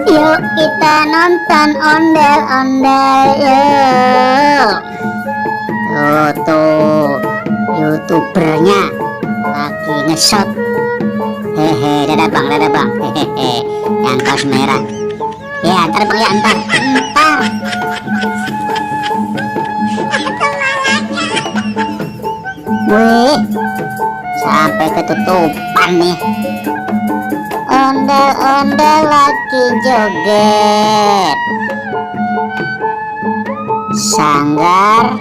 Yuk kita nonton ondel-ondel yuk. Tuh youtubernya lagi nge-shot. Hehe, dadah bang, hehehe, yang kaos merah. Ya ntar bang, ya ntar. Wih, sampai ketutupan nih. Ondel-ondel lagi joget. Sanggar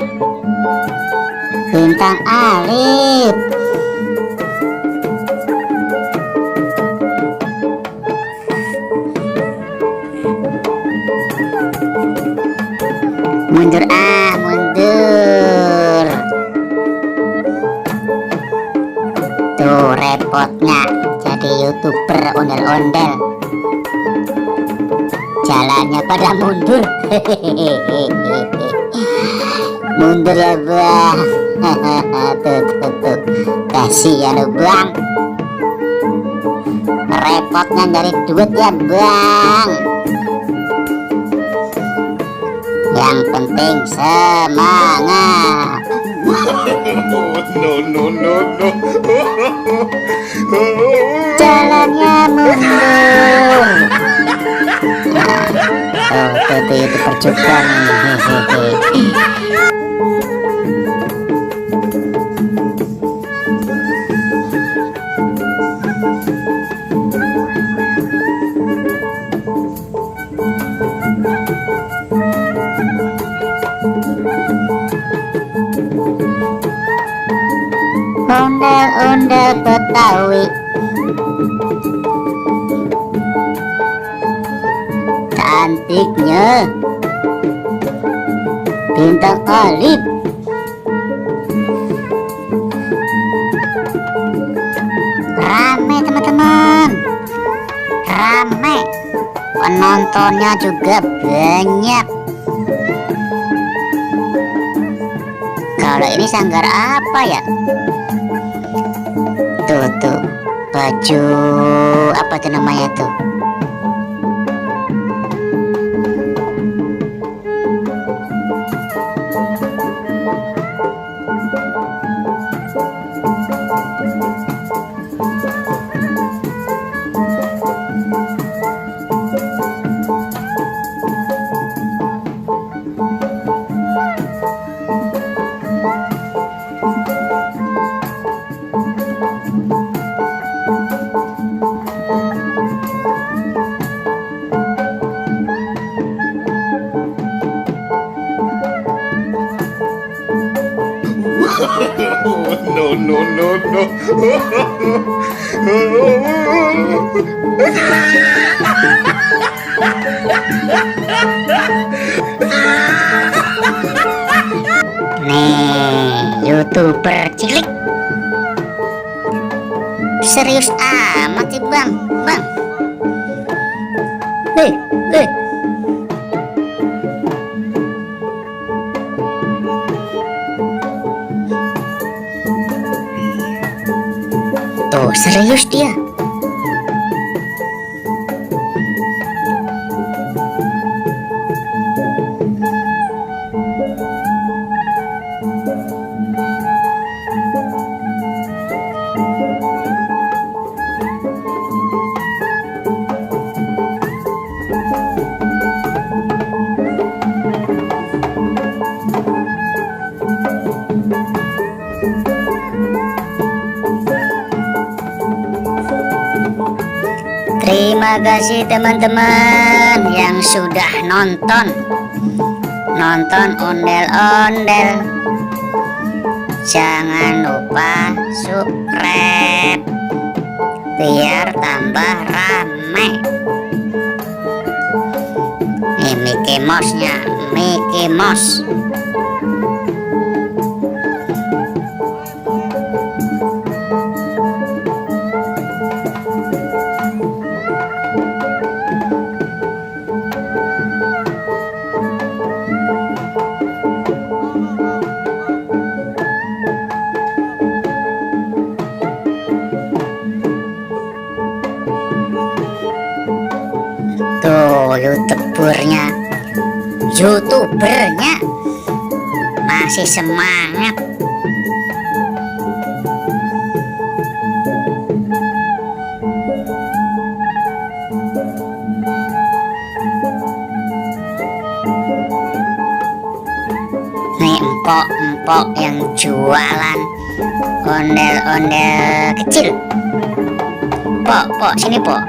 Bintang Alif. Mundur mundur. Tuh repotnya jadi youtuber ondel-ondel, jalannya pada mundur. Mundur ya bang. tuh kasihan lo bang, repotnya dari duit ya bang. Yang penting semangat. No. Jalannya mundur. Tuh itu percobaan nih. Ondel-ondel Betawi, cantiknya Bintang Alif. Rame teman-teman, rame, penontonnya juga banyak. Kalau ini sanggar apa ya? Tuh baju apa tuh namanya tuh? Nih, youtuber cilik. Serius amat sih bang. Tuh serius dia. Terima kasih teman-teman yang sudah nonton ondel-ondel. Jangan lupa subscribe biar tambah rame. Nih Mickey Mouse-nya, Mickey Mouse. Tuh, youtubernya masih semangat. Nih empok-empok yang jualan ondel-ondel kecil. Pok, sini pok.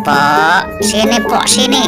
Pok, sini pok, sini.